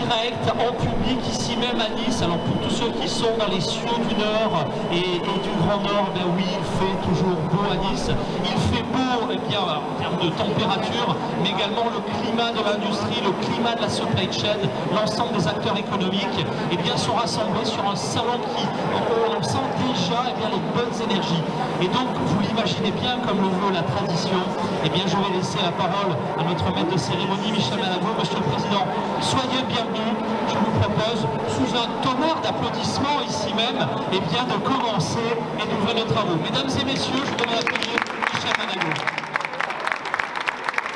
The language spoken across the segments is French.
direct, en public, ici même à Nice. Alors pour tous ceux qui sont dans les cieux du Nord et du Grand Nord, ben oui, il fait toujours beau à Nice. Il fait beau, eh bien, en termes de température, mais également le climat de l'industrie, le climat de la supply chain, l'ensemble des acteurs économiques, eh bien, sont rassemblés sur un salon qui, on sent déjà eh bien, les bonnes énergies. Et donc, vous l'imaginez bien, comme le veut la tradition, eh bien, je vais laisser la parole à notre maître de cérémonie, Michel Malago. Monsieur le Président, soyez bienvenus. Je vous propose, sous un tonnerre d'applaudissements ici même, eh bien, de commencer et d'ouvrir nos travaux. Mesdames et messieurs, je vous demande d'accueillir Michel Malago.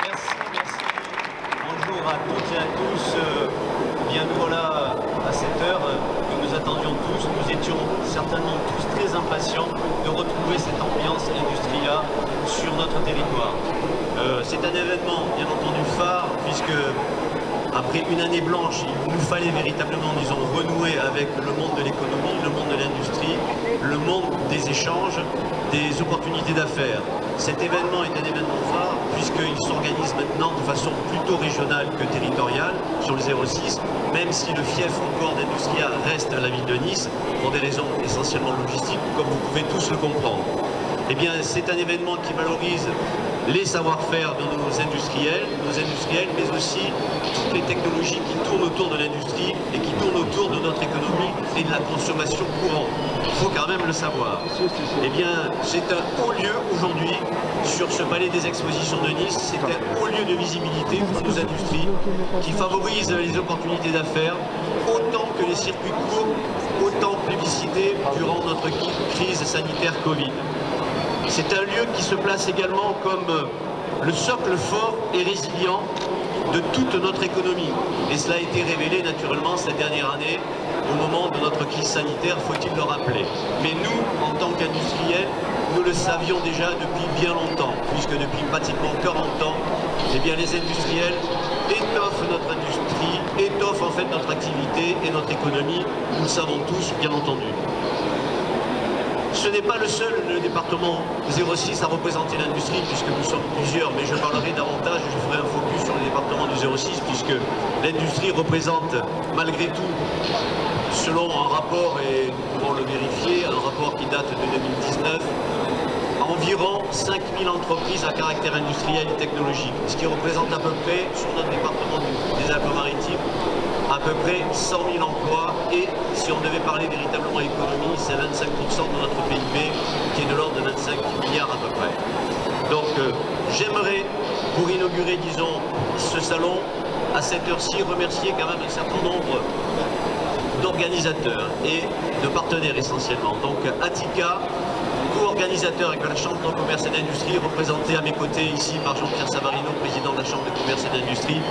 Merci, merci. Bonjour à toutes et à tous. Bien nous voilà à cette heure que nous attendions tous. Nous étions certainement tous très impatients de retrouver cette ambiance Industria sur notre territoire. C'est un événement bien entendu phare puisque après une année blanche, il nous fallait véritablement, disons, renouer avec le monde de l'économie, le monde de l'industrie, le monde des échanges, des opportunités d'affaires. Cet événement est un événement phare puisqu'il s'organise maintenant de façon plutôt régionale que territoriale sur le 06, même si le fief encore d'Industria reste à la ville de Nice pour des raisons essentiellement logistiques, comme vous pouvez tous le comprendre. Eh bien, c'est un événement qui valorise les savoir-faire de nos industriels, mais aussi toutes les technologies qui tournent autour de l'industrie et qui tournent autour de notre économie et de la consommation courante. Il faut quand même le savoir. Eh bien, c'est un haut lieu aujourd'hui sur ce palais des expositions de Nice. C'est un haut lieu de visibilité pour nos industries qui favorise les opportunités d'affaires autant que les circuits courts, autant plébiscités durant notre crise sanitaire Covid. C'est un lieu qui se place également comme le socle fort et résilient de toute notre économie. Et cela a été révélé naturellement cette dernière année, au moment de notre crise sanitaire, faut-il le rappeler. Mais nous, en tant qu'industriels, nous le savions déjà depuis bien longtemps, puisque depuis pratiquement 40 ans, eh bien, les industriels étoffent notre industrie, étoffent en fait notre activité et notre économie, nous le savons tous, bien entendu. Ce n'est pas le seul département 06 à représenter l'industrie, puisque nous sommes plusieurs, mais je parlerai davantage, je ferai un focus sur le département du 06, puisque l'industrie représente malgré tout, selon un rapport, et nous pouvons le vérifier, un rapport qui date de 2019, environ 5000 entreprises à caractère industriel et technologique, ce qui représente à peu près, sur notre département des Alpes-Maritimes, à peu près 100 000 emplois et si on devait parler véritablement économie, c'est 25% de notre PIB qui est de l'ordre de 25 milliards à peu près. Donc j'aimerais, pour inaugurer, disons, ce salon, à cette heure-ci, remercier quand même un certain nombre d'organisateurs et de partenaires essentiellement. Donc Attica, co-organisateur avec la Chambre de commerce et d'industrie, représenté à mes côtés ici par Jean-Pierre Savarino, président de la Chambre de commerce et d'industrie.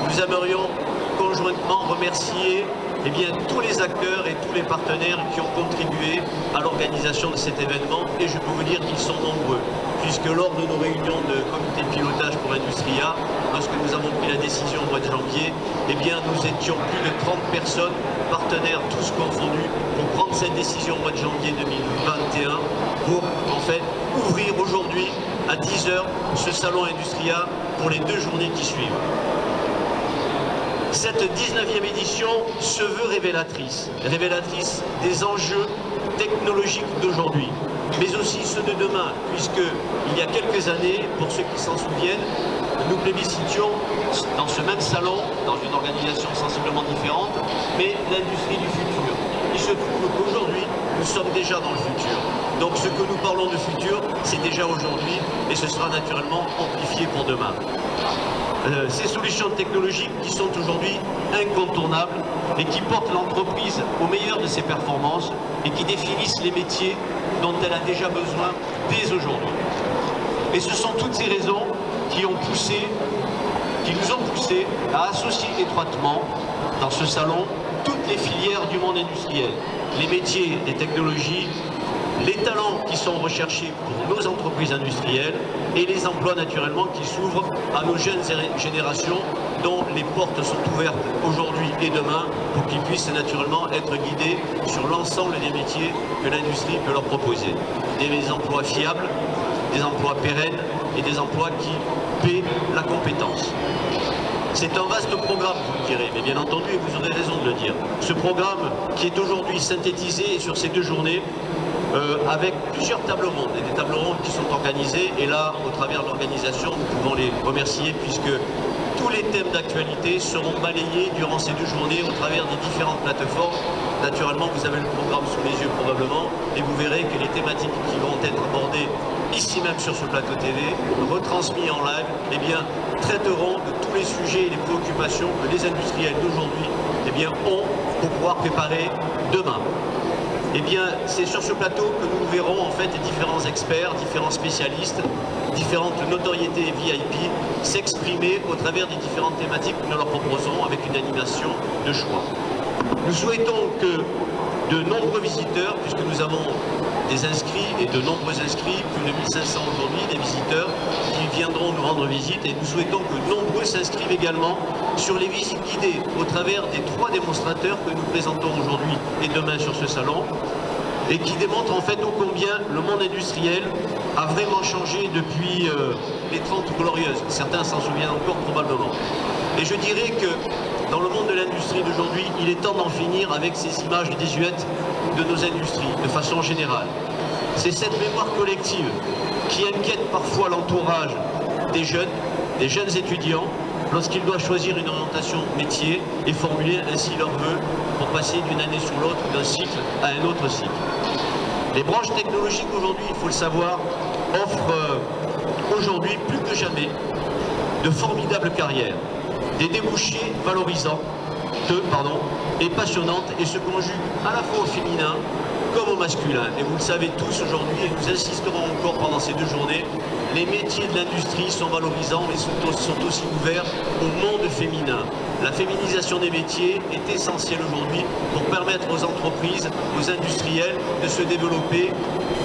Nous aimerions conjointement remercier eh bien, tous les acteurs et tous les partenaires qui ont contribué à l'organisation de cet événement, et je peux vous dire qu'ils sont nombreux, puisque lors de nos réunions de comité de pilotage pour Industria, lorsque nous avons pris la décision au mois de janvier, eh bien, nous étions plus de 30 personnes, partenaires tous confondus, pour prendre cette décision au mois de janvier 2021, pour en fait ouvrir aujourd'hui à 10 h ce salon Industria pour les 2 journées qui suivent. Cette 19e édition se veut révélatrice des enjeux technologiques d'aujourd'hui, mais aussi ceux de demain, puisqu'il y a quelques années, pour ceux qui s'en souviennent, nous plébiscitions dans ce même salon, dans une organisation sensiblement différente, mais l'industrie du futur. Il se trouve qu'aujourd'hui, nous sommes déjà dans le futur. Donc ce que nous parlons de futur, c'est déjà aujourd'hui, et ce sera naturellement amplifié pour demain. Ces solutions technologiques qui sont aujourd'hui incontournables et qui portent l'entreprise au meilleur de ses performances et qui définissent les métiers dont elle a déjà besoin dès aujourd'hui. Et ce sont toutes ces raisons qui nous ont poussés à associer étroitement dans ce salon toutes les filières du monde industriel, les métiers des technologies, les talents qui sont recherchés pour nos entreprises industrielles et les emplois naturellement qui s'ouvrent à nos jeunes générations dont les portes sont ouvertes aujourd'hui et demain pour qu'ils puissent naturellement être guidés sur l'ensemble des métiers que l'industrie peut leur proposer. Des emplois fiables, des emplois pérennes et des emplois qui paient la compétence. C'est un vaste programme, vous me direz, mais bien entendu, et vous aurez raison de le dire. Ce programme qui est aujourd'hui synthétisé sur ces 2 journées, avec plusieurs tables rondes, et des tables rondes qui sont organisées, et là, au travers de l'organisation, nous pouvons les remercier, puisque tous les thèmes d'actualité seront balayés durant ces 2 journées au travers des différentes plateformes. Naturellement, vous avez le programme sous les yeux probablement, et vous verrez que les thématiques qui vont être abordées ici même sur ce plateau TV, retransmis en live, eh bien, traiteront de tous les sujets et les préoccupations que les industriels d'aujourd'hui eh bien, ont pour pouvoir préparer demain. Eh bien, c'est sur ce plateau que nous verrons en fait les différents experts, différents spécialistes, différentes notoriétés VIP s'exprimer au travers des différentes thématiques que nous leur proposons avec une animation de choix. Nous souhaitons que de nombreux visiteurs, puisque nous avons des inscrits et de nombreux inscrits, plus de 1500 aujourd'hui, des visiteurs qui viendront nous rendre visite, et nous souhaitons que nombreux s'inscrivent également sur les visites guidées au travers des 3 démonstrateurs que nous présentons aujourd'hui et demain sur ce salon, et qui démontrent en fait ô combien le monde industriel a vraiment changé depuis les 30 glorieuses. Certains s'en souviennent encore probablement. Et je dirais que dans le monde de l'industrie d'aujourd'hui, il est temps d'en finir avec ces images désuètes de nos industries, de façon générale. C'est cette mémoire collective qui inquiète parfois l'entourage des jeunes étudiants, lorsqu'ils doivent choisir une orientation métier et formuler ainsi leurs vœux pour passer d'une année sur l'autre, d'un cycle à un autre cycle. Les branches technologiques aujourd'hui, il faut le savoir, offrent aujourd'hui plus que jamais de formidables carrières, des débouchés valorisants, et passionnantes, et se conjuguent à la fois au féminin comme au masculin. Et vous le savez tous aujourd'hui, et nous insisterons encore pendant ces 2 journées, les métiers de l'industrie sont valorisants, mais sont aussi ouverts au monde féminin. La féminisation des métiers est essentielle aujourd'hui pour permettre aux entreprises, aux industriels de se développer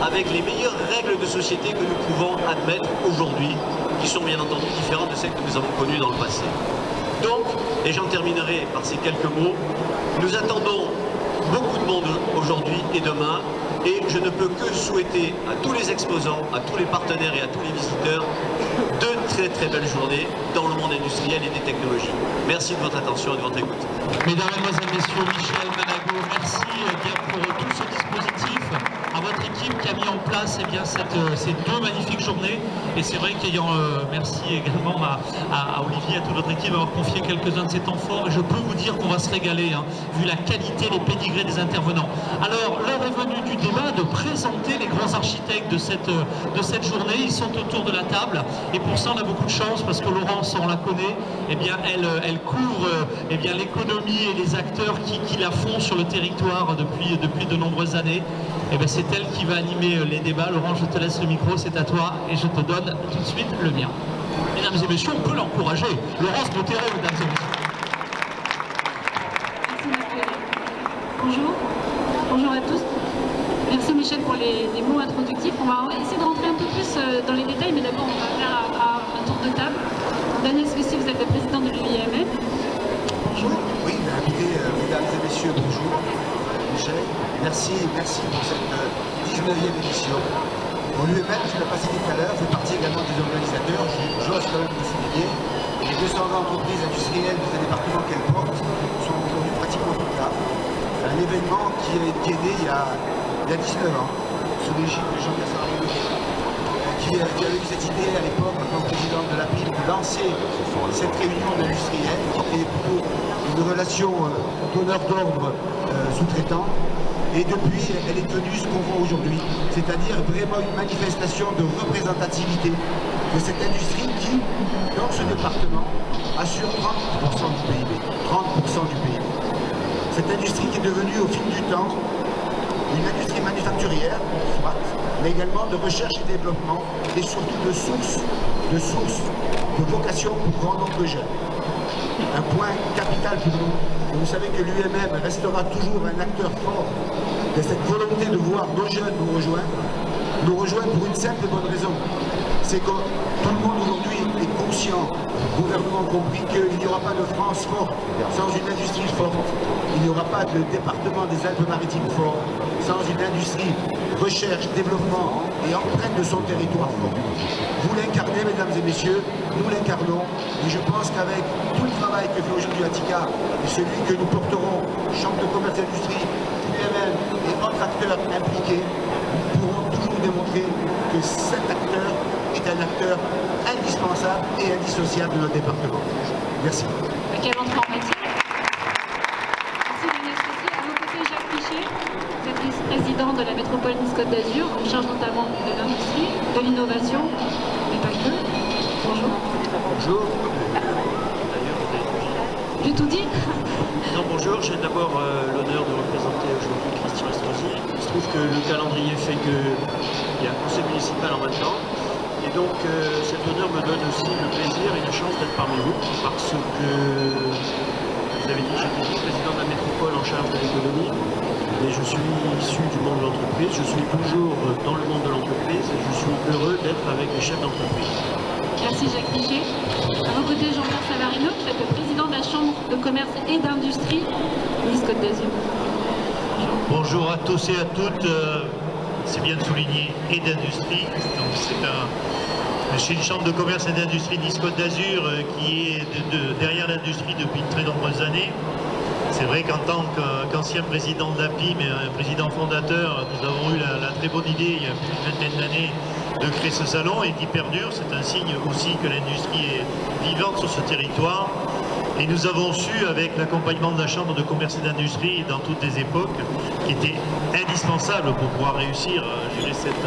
avec les meilleures règles de société que nous pouvons admettre aujourd'hui, qui sont bien entendu différentes de celles que nous avons connues dans le passé. Donc, et j'en terminerai par ces quelques mots, nous attendons beaucoup de monde aujourd'hui et demain, et je ne peux que souhaiter à tous les exposants, à tous les partenaires et à tous les visiteurs de très belles journées dans le monde industriel et des technologies. Merci de votre attention et de votre écoute. Mesdames, Mesdemoiselles, Messieurs, Michel Manago, merci bien pour tout ce dispositif, à votre équipe qui a mis en place ces 2 magnifiques journées. Et c'est vrai qu'ayant, merci également à Olivier, à toute notre équipe d'avoir confié quelques-uns de ces temps forts. Et je peux vous dire qu'on va se régaler, vu la qualité, les pédigrés des intervenants. Alors, l'heure est venue du débat de présenter les grands architectes de cette journée. Ils sont autour de la table. Et pour ça, on a beaucoup de chance parce que Laurence, on la connaît, eh bien, elle couvre l'économie et les acteurs qui la font sur le territoire depuis de nombreuses années. Eh bien, c'est elle qui va animer les débats. Laurent, je te laisse le micro, c'est à toi, et je te donne tout de suite le mien. Mesdames et messieurs, on peut l'encourager. Laurence Bottero, mesdames et messieurs. Merci Marc. Bonjour à tous. Merci Michel pour les mots introductifs. On va essayer de rentrer un peu plus dans les détails, mais d'abord on va faire un tour de table. Daniel Slussi, vous êtes le président de l'UIMF. Bonjour. Oui, mesdames et messieurs, bonjour. Michel, merci pour cette 19e édition. Bon, l'UMF, je l'ai pas cité tout à l'heure, fait partie également des organisateurs. J'ose quand même le souligner. Les 200 entreprises industrielles des départements qu'elles portent sont aujourd'hui pratiquement toutes là. Un événement qui est né il y a 19 ans, sous l'égide de Jean Cassard, qui avait eu cette idée à l'époque, en tant que président de la PIB, de lancer cette réunion d'industriels, qui était plutôt une relation donneur d'ordre sous-traitant. Et depuis, elle est tenue ce qu'on voit aujourd'hui, c'est-à-dire vraiment une manifestation de représentativité de cette industrie qui, dans ce département, assure 30% du PIB. 30% du PIB. Cette industrie qui est devenue, au fil du temps, une industrie manufacturière, soit, mais également de recherche et développement, et surtout de source de vocation pour grand nombre de jeunes. Un point capital pour nous. Et vous savez que l'UMM restera toujours un acteur fort de cette volonté de voir nos jeunes nous rejoindre pour une simple et bonne raison. C'est que tout le monde aujourd'hui est conscient, gouvernement compris, qu'il n'y aura pas de France forte sans une industrie forte. Il n'y aura pas de département des Alpes-Maritimes fort sans une industrie recherche, développement et empreinte de son territoire. Vous l'incarnez, mesdames et messieurs, nous l'incarnons, et je pense qu'avec tout le travail que fait aujourd'hui Attica et celui que nous porterons, Chambre de commerce et d'industrie, UMM et autres acteurs impliqués, nous pourrons toujours démontrer que cet acteur est un acteur indispensable et indissociable de notre département. Merci. Quelle entrée en matière. Merci Daniel Spessy. À vos côtés, Jacques Fichet, vous êtes vice-président de la métropole Nice-Côte d'Azur, en charge notamment de l'industrie, de l'innovation, mais pas que. Bonjour. Bonjour. J'ai tout dit. Non, bonjour, j'ai d'abord l'honneur de représenter aujourd'hui Christian Estrosi. Il se trouve que le calendrier fait qu'il y a un conseil municipal en même temps. Et donc cet honneur me donne aussi le plaisir et la chance d'être parmi vous, parce que vous avez dit que j'étais vice-président de la métropole en charge de l'économie, mais je suis issu du monde de l'entreprise, je suis toujours dans le monde de l'entreprise et je suis heureux d'être avec les chefs d'entreprise. Merci Jacques Fichet. À vos côtés, Jean-Pierre Savarino, vous êtes le président de la Chambre de commerce et d'industrie Nice-Côte d'Azur. Bonjour à tous et à toutes. C'est bien de souligner, et d'industrie. Donc c'est une chambre de commerce et d'industrie Nice-Côte d'Azur qui est derrière l'industrie depuis de très nombreuses années. C'est vrai qu'en tant qu'ancien président de l'APIM et un président fondateur, nous avons eu la très bonne idée il y a plus d'une vingtaine d'années de créer ce salon et qui perdure. C'est un signe aussi que l'industrie est vivante sur ce territoire. Et nous avons su, avec l'accompagnement de la Chambre de commerce et d'industrie dans toutes les époques, qui était indispensable pour pouvoir réussir cette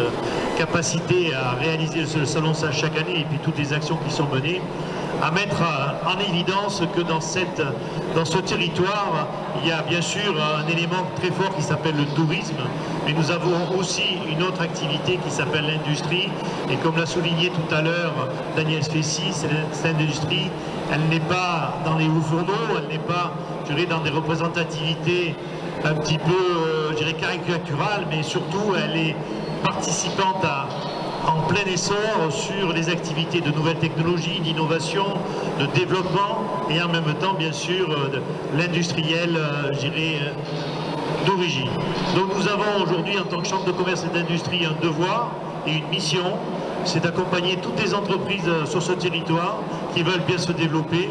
capacité à réaliser ce salon chaque année et puis toutes les actions qui sont menées, à mettre en évidence que dans ce territoire, il y a bien sûr un élément très fort qui s'appelle le tourisme, mais nous avons aussi une autre activité qui s'appelle l'industrie, et comme l'a souligné tout à l'heure Daniel Spessy, cette industrie, elle n'est pas dans les hauts fourneaux, elle n'est pas, je dirais, dans des représentativités un petit peu, je dirais, caricaturales, mais surtout elle est participante en plein essor sur les activités de nouvelles technologies, d'innovation, de développement et en même temps, bien sûr, l'industriel, je dirais, d'origine. Donc nous avons aujourd'hui, en tant que Chambre de commerce et d'industrie, un devoir et une mission, c'est d'accompagner toutes les entreprises sur ce territoire qui veulent bien se développer.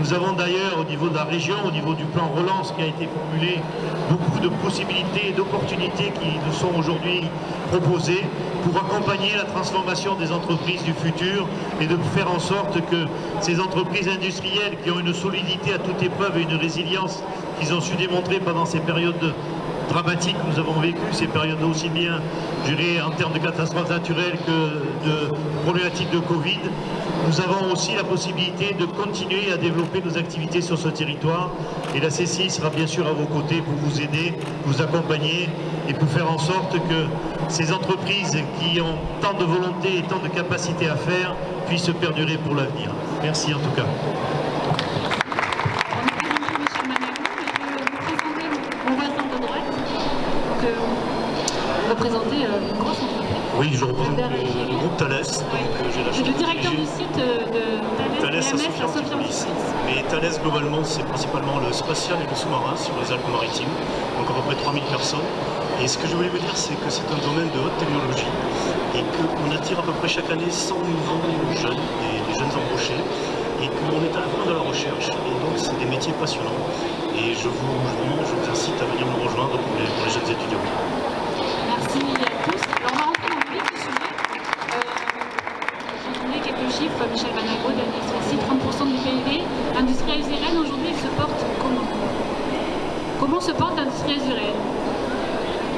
Nous avons d'ailleurs au niveau de la région, au niveau du plan relance qui a été formulé, beaucoup de possibilités et d'opportunités qui nous sont aujourd'hui proposées pour accompagner la transformation des entreprises du futur et de faire en sorte que ces entreprises industrielles qui ont une solidité à toute épreuve et une résilience qu'ils ont su démontrer pendant ces périodes dramatiques que nous avons vécues, ces périodes aussi bien, je dirais, en termes de catastrophes naturelles que de problématiques de Covid, nous avons aussi la possibilité de continuer à développer nos activités sur ce territoire. Et la CCI sera bien sûr à vos côtés pour vous aider, vous accompagner et pour faire en sorte que ces entreprises qui ont tant de volonté et tant de capacité à faire puissent perdurer pour l'avenir. Merci en tout cas. Représenter une grosse entreprise. Oui, je représente le groupe Thales. C'est le directeur du site de Thales à Sophia-Antipolis. Mais Thales, globalement, c'est principalement le spatial et le sous-marin sur les Alpes-Maritimes, donc à peu près 3000 personnes. Et ce que je voulais vous dire, c'est que c'est un domaine de haute technologie et qu'on attire à peu près chaque année 100 nouveaux jeunes, des jeunes embauchés, et qu'on est à la fin de la recherche. Et donc, c'est des métiers passionnants. Et je vous incite à venir nous rejoindre pour les jeunes étudiants. Merci à tous. Alors on va rentrer dans le vif du sujet. J'ai donné quelques chiffres, Michel Manago, Daniel Spessy, 30% du PIB. L'industrie azuréenne aujourd'hui, elle se porte comment? Comment se porte l'industrie azuréenne?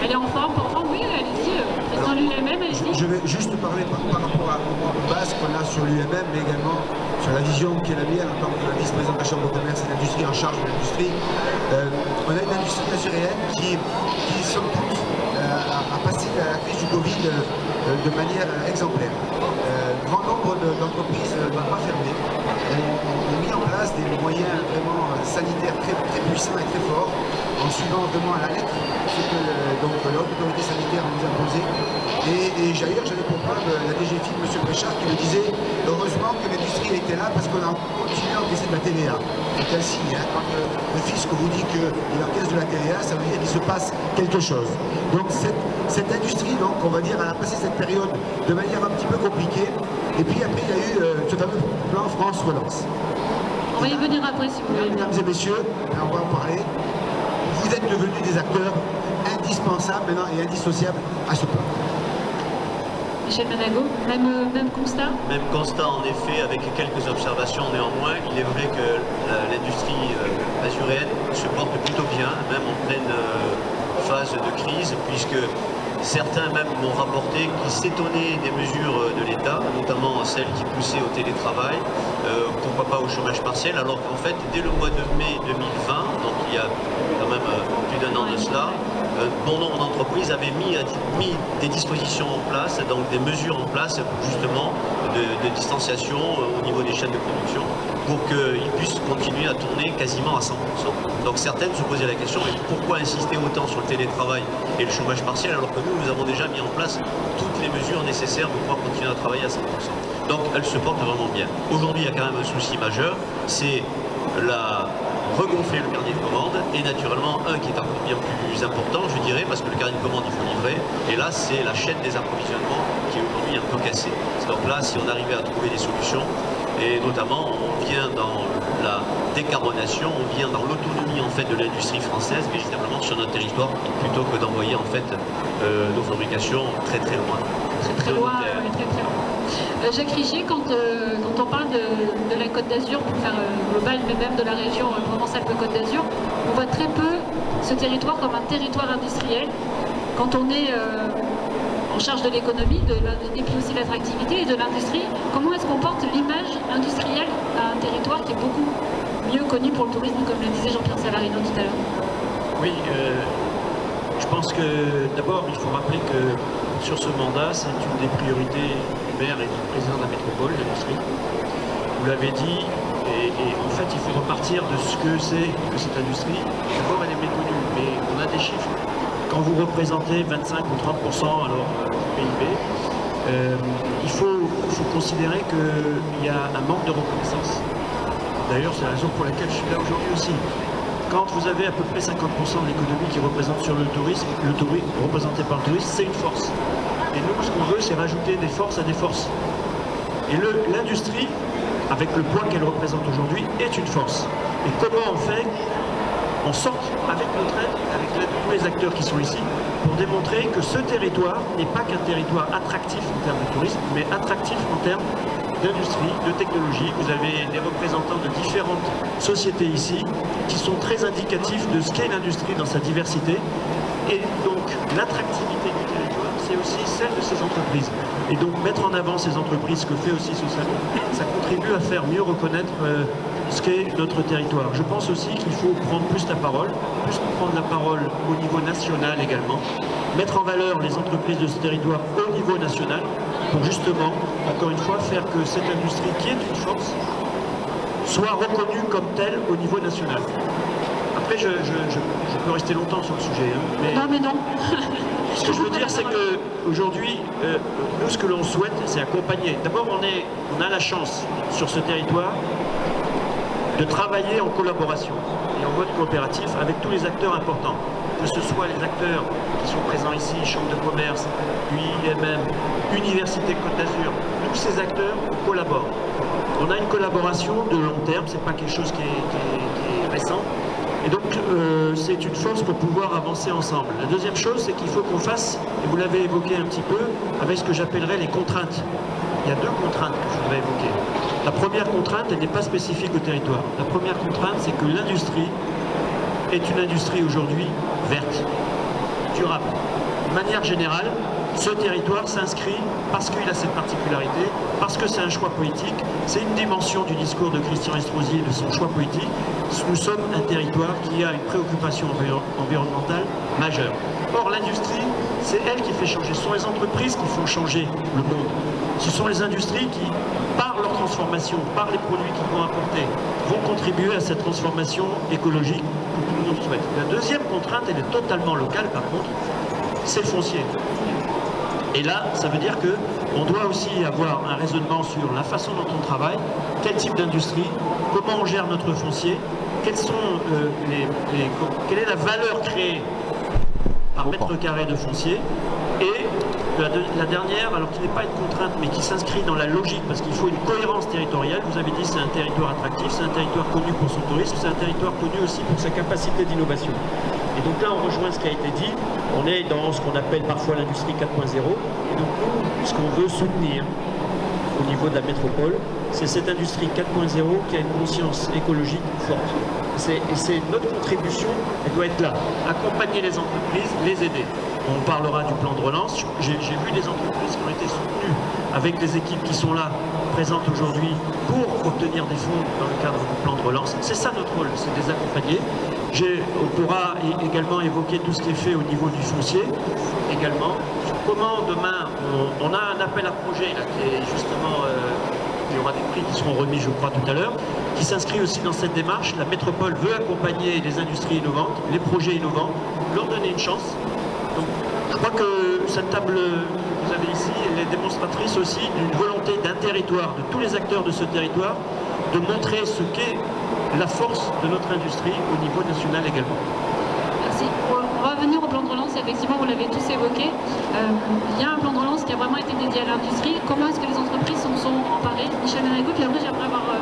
Elle est en forme, oui, allez-y, président de l'UMM, allez-y. Je vais juste parler par rapport aux bases qu'on a sur l'UMM, mais également sur la vision qui est la mienne en tant que vice-président de la Chambre de commerce et d'industrie en charge de l'industrie. On a une industrie azuréenne qui somme toute, a passé la crise du Covid de manière exemplaire. Grand nombre d'entreprises n'ont pas fermé, ont mis en place des moyens vraiment sanitaires très puissants et très forts, en suivant vraiment à la lettre ce que donc, la haute autorité sanitaire nous a imposé. Et d'ailleurs, j'avais pour preuve la DGFiP, M. Bréchard, qui me disait heureusement simplement que l'industrie était là parce qu'on a continué à encaisser de la TVA. C'est ainsi, hein, quand le fisc vous dit qu'il encaisse de la TVA, ça veut dire qu'il se passe quelque chose. Donc cette industrie, donc, on va dire, elle a passé cette période de manière un petit peu compliquée. Et puis après, il y a eu ce fameux plan France Relance. On va y venir après si vous voulez. Mesdames et messieurs, on va en parler. Vous êtes devenus des acteurs indispensables maintenant et indissociables à ce plan. Michel Manago, même constat? Même constat en effet, avec quelques observations néanmoins. Il est vrai que l'industrie azuréenne se porte plutôt bien, même en pleine phase de crise, puisque certains même m'ont rapporté qu'ils s'étonnaient des mesures de l'État, notamment celles qui poussaient au télétravail, pourquoi pas au chômage partiel, alors qu'en fait, dès le mois de mai 2020, donc il y a quand même plus d'un an de cela, bon nombre d'entreprises avaient mis des dispositions en place, donc des mesures en place justement de distanciation au niveau des chaînes de production pour qu'ils puissent continuer à tourner quasiment à 100%. Donc certaines se posaient la question, mais pourquoi insister autant sur le télétravail et le chômage partiel alors que nous avons déjà mis en place toutes les mesures nécessaires pour pouvoir continuer à travailler à 100%. Donc elles se portent vraiment bien. Aujourd'hui, il y a quand même un souci majeur, c'est regonfler le carnet de commande et naturellement un qui est encore bien plus important, je dirais, parce que le carnet de commande il faut livrer, et là c'est la chaîne des approvisionnements qui est aujourd'hui un peu cassée. Donc là, si on arrivait à trouver des solutions, et notamment on vient dans la décarbonation, on vient dans l'autonomie en fait de l'industrie française véritablement sur notre territoire, plutôt que d'envoyer en fait nos fabrications très très loin. Très loin, oui, très loin. Jacques Richier, quand on parle de la Côte d'Azur, pour faire global, mais même de la région Provence-Alpes-Côte d'Azur, on voit très peu ce territoire comme un territoire industriel. Quand on est en charge de l'économie, et puis aussi de l'attractivité et de l'industrie, comment est-ce qu'on porte l'image industrielle à un territoire qui est beaucoup mieux connu pour le tourisme, comme le disait Jean-Pierre Savarino tout à l'heure? Oui, je pense que d'abord il faut rappeler que sur ce mandat, c'est une des priorités du maire et du président de la métropole, l'industrie. Vous l'avez dit, et en fait il faut repartir de ce que c'est que cette industrie. D'abord elle est méconnue, mais on a des chiffres. Quand vous représentez 25 ou 30% alors du PIB, il faut considérer qu'il y a un manque de reconnaissance. D'ailleurs, c'est la raison pour laquelle je suis là aujourd'hui aussi. Quand vous avez à peu près 50% de l'économie qui représente sur le tourisme représenté par le tourisme, c'est une force. Et nous, ce qu'on veut, c'est rajouter des forces à des forces. Et l'industrie, avec le poids qu'elle représente aujourd'hui, est une force. Et comment on fait? On sort avec notre aide, avec l'aide de tous les acteurs qui sont ici, pour démontrer que ce territoire n'est pas qu'un territoire attractif en termes de tourisme, mais attractif en termes d'industrie, de technologie. Vous avez des représentants de différentes sociétés ici qui sont très indicatifs de ce qu'est l'industrie dans sa diversité. Et donc l'attractivité du territoire, c'est aussi celle de ces entreprises. Et donc mettre en avant ces entreprises, ce que fait aussi ce salon, ça contribue à faire mieux reconnaître ce qu'est notre territoire. Je pense aussi qu'il faut prendre plus la parole, plus prendre la parole au niveau national également, mettre en valeur les entreprises de ce territoire au niveau national, pour justement, encore une fois, faire que cette industrie qui est une force soit reconnue comme telle au niveau national. Après, je peux rester longtemps sur le sujet. Hein, mais... Non, mais non. Ce que je veux dire, c'est qu'aujourd'hui, nous, ce que l'on souhaite, c'est accompagner. D'abord, on a la chance, sur ce territoire, de travailler en collaboration et en mode coopératif avec tous les acteurs importants. Que ce soit les acteurs qui sont présents ici, Chambre de commerce, UIMM, Université Côte d'Azur, tous ces acteurs collaborent. On a une collaboration de long terme, c'est pas quelque chose qui est récent. Et donc, c'est une force pour pouvoir avancer ensemble. La deuxième chose, c'est qu'il faut qu'on fasse, et vous l'avez évoqué un petit peu, avec ce que j'appellerais les contraintes. Il y a deux contraintes que je voudrais évoquer. La première contrainte, elle n'est pas spécifique au territoire. La première contrainte, c'est que l'industrie est une industrie aujourd'hui verte, durable. De manière générale, ce territoire s'inscrit parce qu'il a cette particularité, parce que c'est un choix politique, c'est une dimension du discours de Christian Estrosi et de son choix politique. Nous sommes un territoire qui a une préoccupation environnementale majeure. Or, l'industrie, c'est elle qui fait changer. Ce sont les entreprises qui font changer le monde. Ce sont les industries qui, par leur transformation, par les produits qu'ils vont apporter, vont contribuer à cette transformation écologique que tout le monde souhaite. La deuxième contrainte, elle est totalement locale, par contre, c'est le foncier. Et là, ça veut dire que on doit aussi avoir un raisonnement sur la façon dont on travaille, quel type d'industrie, comment on gère notre foncier, quelle est la valeur créée par mètre carré de foncier, et la dernière, alors qui n'est pas une contrainte, mais qui s'inscrit dans la logique, parce qu'il faut une cohérence territoriale. Vous avez dit c'est un territoire attractif, c'est un territoire connu pour son tourisme, c'est un territoire connu aussi pour sa capacité d'innovation. Et donc là, on rejoint ce qui a été dit. On est dans ce qu'on appelle parfois l'industrie 4.0. Et donc nous, ce qu'on veut soutenir au niveau de la métropole, c'est cette industrie 4.0 qui a une conscience écologique forte. Et c'est notre contribution, elle doit être là. Accompagner les entreprises, les aider. On parlera du plan de relance. J'ai vu des entreprises qui ont été soutenues avec les équipes qui sont là, présentes aujourd'hui, pour obtenir des fonds dans le cadre du plan de relance. C'est ça notre rôle, c'est de les accompagner. On pourra également évoquer tout ce qui est fait au niveau du foncier, également. Comment demain, on a un appel à projet là, qui est justement... il y aura des prix qui seront remis, je crois, tout à l'heure, qui s'inscrit aussi dans cette démarche. La métropole veut accompagner les industries innovantes, les projets innovants, leur donner une chance. Donc, je crois que cette table que vous avez ici, elle est démonstratrice aussi d'une volonté d'un territoire, de tous les acteurs de ce territoire, de montrer ce qu'est la force de notre industrie au niveau national également. Merci. On va revenir au plan de relance. Effectivement, vous l'avez tous évoqué. Il y a un plan de relance qui a vraiment été dédié à l'industrie. Comment est-ce que les entreprises s'en sont emparées? Michel Mérigot, puis après j'aimerais avoir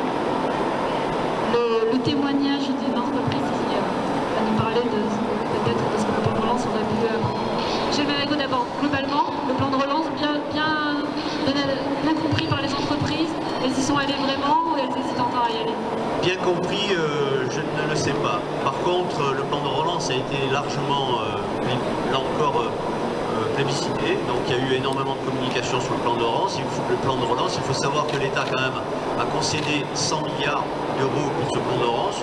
le témoignage d'une entreprise qui va nous parler peut-être de ce que le plan de relance aurait pu Michel Mérigot, d'abord, globalement, le plan de relance bien compris par les entreprises. Elles y sont allées vraiment ou elles hésitent encore à y aller? Bien compris, je ne le sais pas. Par contre, le plan de relance a été largement, là encore, plébiscité. Donc il y a eu énormément de communication sur le plan de relance. Il faut savoir que l'État quand même a concédé 100 milliards d'euros pour ce plan de relance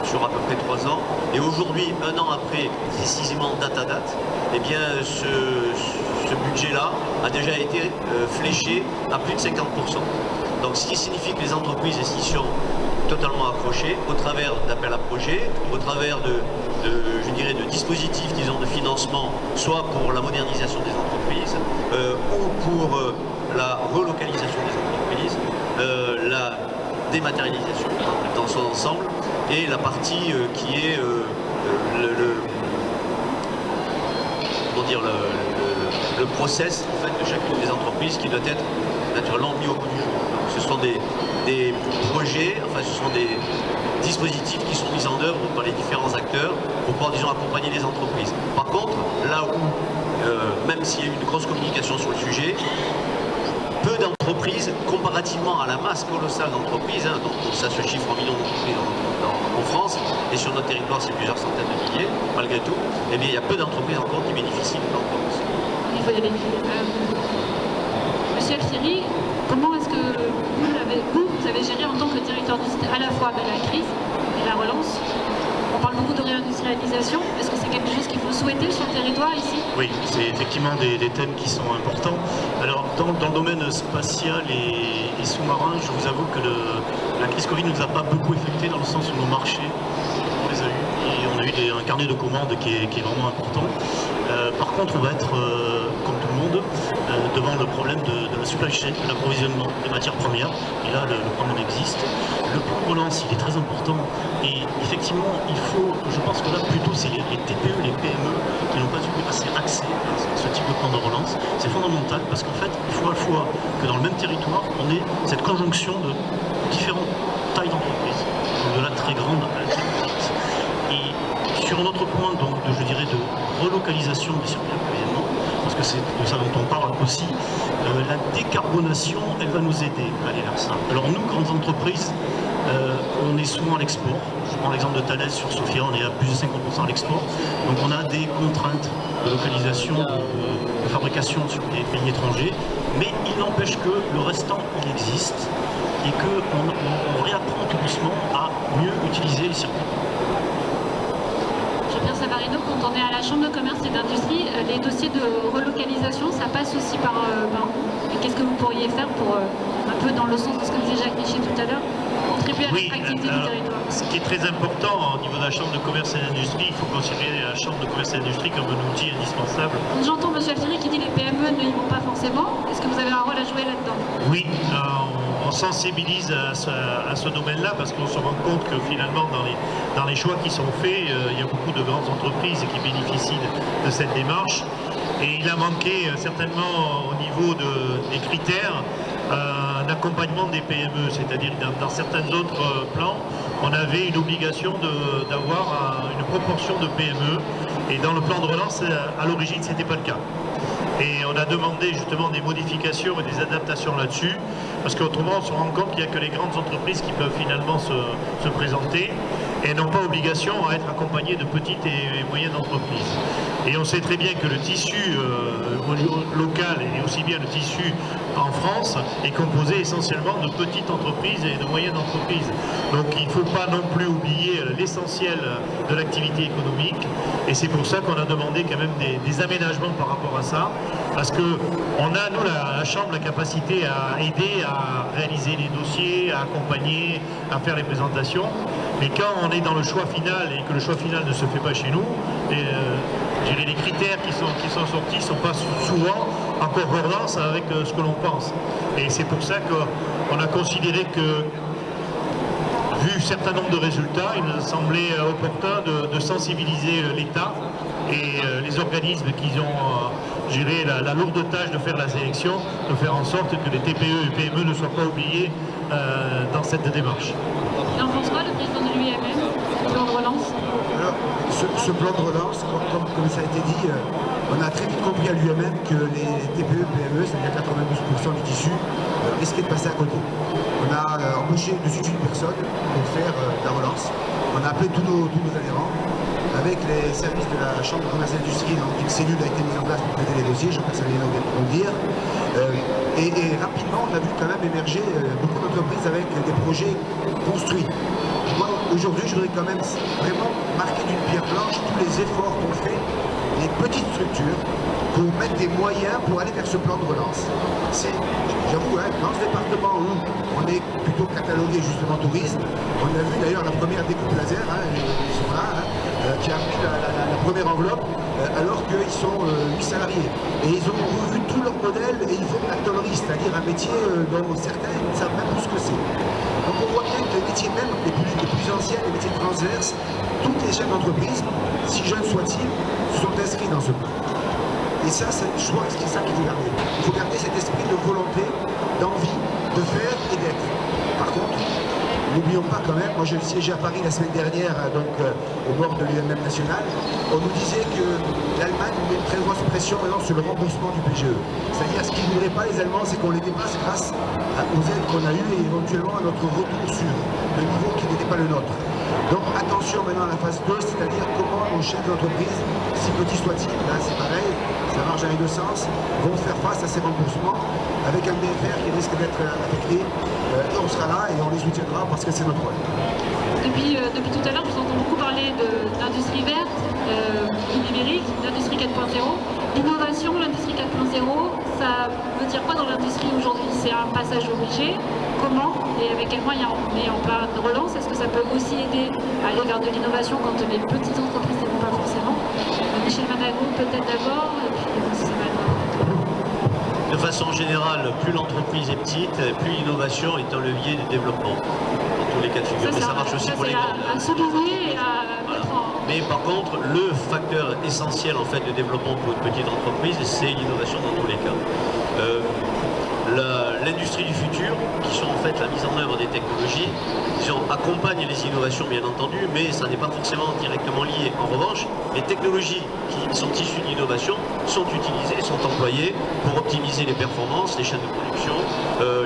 sur à peu près 3 ans. Et aujourd'hui, un an après, précisément date à date, eh bien ce budget-là a déjà été fléché à plus de 50%. Donc ce qui signifie que les entreprises s'y sont totalement accrochées au travers d'appels à projets, au travers je dirais, de dispositifs, disons, de financement, soit pour la modernisation des entreprises, ou pour la relocalisation des entreprises, la dématérialisation dans son ensemble, et la partie qui est le process en fait, de chacune des entreprises qui doit être naturellement mis au bout du jour. Donc, ce sont des projets, enfin ce sont des dispositifs qui sont mis en œuvre par les différents acteurs pour pouvoir, disons, accompagner les entreprises. Par contre, là où, même s'il y a eu une grosse communication sur le sujet, peu d'entreprises, comparativement à la masse colossale d'entreprises, hein, donc ça se chiffre en millions d'entreprises en France, et sur notre territoire c'est plusieurs centaines de milliers, malgré tout, eh bien il y a peu d'entreprises encore qui bénéficient de plan de relance. Il faut y aller. Monsieur Alfieri, comment est-ce que vous avez géré en tant que directeur du site à la fois la crise et la relance? On parle beaucoup de réindustrialisation. Est-ce que c'est quelque chose qu'il faut souhaiter sur le territoire ici? Oui, c'est effectivement des thèmes qui sont importants. Alors, dans le domaine spatial et sous-marin, je vous avoue que la crise Covid ne nous a pas beaucoup affecté dans le sens où nos marchés, on les a eus. Et on a eu un carnet de commandes qui est vraiment important. Par contre, on va être, comme tout le monde, devant le problème de la supply chain, de l'approvisionnement des matières premières. Et là, le problème existe. Le plan de relance, il est très important. Et effectivement, il faut, je pense que là, plutôt, c'est les TPE, les PME qui n'ont pas eu assez accès à ce type de plan de relance. C'est fondamental parce qu'en fait, il faut à la fois que dans le même territoire, on ait cette conjonction de différentes tailles d'entreprise, de la très grande à la très petite. Et sur un autre point, donc, je dirais, de relocalisation des circuits d'approvisionnement, parce que c'est de ça dont on parle aussi, la décarbonation, elle va nous aider à aller vers ça. Alors nous, grandes entreprises, on est souvent à l'export. Je prends l'exemple de Thales sur Sofia, on est à plus de 50% à l'export. Donc on a des contraintes de localisation, de fabrication sur des pays étrangers, mais il n'empêche que le restant, il existe et qu'on réapprend tout doucement à mieux utiliser les circuits. Jean-Pierre Savarino, quand on est à la Chambre de commerce et d'industrie, les dossiers de relocalisation, ça passe aussi par vous? Et qu'est-ce que vous pourriez faire pour, un peu dans le sens de ce que disait Jacques Michel tout à l'heure, contribuer à l'attractivité du territoire? Ce qui est très important au niveau de la Chambre de commerce et d'industrie, il faut considérer la Chambre de commerce et d'industrie comme un outil indispensable. J'entends M. Alfieri qui dit que les PME ne y vont pas forcément. Est-ce que vous avez un rôle à jouer là-dedans? Oui, on sensibilise à ce domaine-là parce qu'on se rend compte que finalement dans les choix qui sont faits, il y a beaucoup de grandes entreprises qui bénéficient de cette démarche. Et il a manqué certainement au niveau des critères un accompagnement des PME, c'est-à-dire dans certains autres plans, on avait une obligation d'avoir une proportion de PME et dans le plan de relance, à l'origine, ce n'était pas le cas. Et on a demandé justement des modifications et des adaptations là-dessus, parce qu'autrement on se rend compte qu'il n'y a que les grandes entreprises qui peuvent finalement se présenter et n'ont pas obligation à être accompagnées de petites et moyennes entreprises. Et on sait très bien que le tissu local et aussi bien le tissu en France est composé essentiellement de petites entreprises et de moyennes entreprises. Donc il ne faut pas non plus oublier l'essentiel de l'activité économique et c'est pour ça qu'on a demandé quand même des aménagements par rapport à ça, parce qu'on a, nous, la Chambre, la capacité à aider à réaliser les dossiers, à accompagner, à faire les présentations, mais quand on est dans le choix final et que le choix final ne se fait pas chez nous, les critères qui sont sortis ne sont pas souvent en concordance avec ce que l'on pense. Et c'est pour ça qu'on a considéré que, vu un certain nombre de résultats, il nous a semblé opportun de sensibiliser l'État et les organismes qui ont géré la lourde tâche de faire la sélection, de faire en sorte que les TPE et PME ne soient pas oubliés dans cette démarche. Et en pense quoi, le président de l'UIMM, le plan de relance? Alors, ce plan de relance, comme ça a été dit, on a très vite compris à l'UIMM que les TPE, PME, c'est-à-dire 92% du tissu, risquaient de passer à côté. On a embauché dessus une personne pour faire la relance. On a appelé tous nos adhérents. Avec les services de la Chambre de commerce et d'industrie, une cellule a été mise en place pour traiter les dossiers, je pense que ça vient de le dire. Et rapidement, on a vu quand même émerger beaucoup d'entreprises avec des projets construits. Moi, aujourd'hui, je voudrais quand même vraiment marquer d'une pierre blanche tous les efforts qu'ont fait les petites structures pour mettre des moyens pour aller vers ce plan de relance. J'avoue, dans ce département où on est plutôt catalogué justement tourisme, on a vu d'ailleurs la première découpe laser, ils sont là, qui a pris la première enveloppe alors qu'ils sont 8 salariés. Et ils ont revu tout leur modèle et ils font de l'actologie, c'est-à-dire un métier dont certains ne savent même plus ce que c'est. Donc on voit bien que les métiers même les plus anciens, les métiers transverses, toutes les chefs d'entreprise, si jeunes soient-ils, se sont inscrits dans ce plan. Et ça, je crois que c'est ça qu'il faut garder. Il faut garder cet esprit de volonté, d'envie, de faire et d'être. Par contre, n'oublions pas quand même, moi je siégeais à Paris la semaine dernière, donc au bord de l'UMM national, on nous disait que l'Allemagne met une très grosse pression maintenant sur le remboursement du PGE. C'est-à-dire ce qu'ils ne voudraient pas les Allemands, c'est qu'on les dépasse grâce aux aides qu'on a eues et éventuellement à notre retour sur le niveau qui n'était pas le nôtre. Donc attention maintenant à la phase 2, c'est-à-dire comment nos chefs d'entreprise, si petits soient-ils, là c'est pareil, ça marche dans les deux sens, vont faire face à ces remboursements avec un BFR qui risque d'être affecté. Et on sera là et on les soutiendra parce que c'est notre rôle. Depuis tout à l'heure, je vous entends beaucoup parler d'industrie verte, du numérique, d'industrie 4.0. L'innovation, l'industrie 4.0, ça veut dire quoi dans l'industrie aujourd'hui? C'est un passage obligé. Comment et avec quels moyens on met en place de relance? Est-ce que ça peut aussi aider à aller vers de l'innovation quand les petites entreprises ne vont pas forcément? Michel Manago, peut-être d'abord, et puis ça va être... De façon générale, plus l'entreprise est petite, plus l'innovation est un levier de développement. Dans tous les cas de figure. Mais ça marche aussi pour les grandes. À souligner et à mettre en... Mais par contre, le facteur essentiel en fait de développement pour une petite entreprise, c'est l'innovation dans tous les cas. L'industrie du futur, qui sont en fait la mise en œuvre des technologies, accompagnent les innovations bien entendu, mais ça n'est pas forcément directement lié. En revanche, les technologies qui sont issues d'innovation sont utilisées, sont employées pour optimiser les performances, les chaînes de production,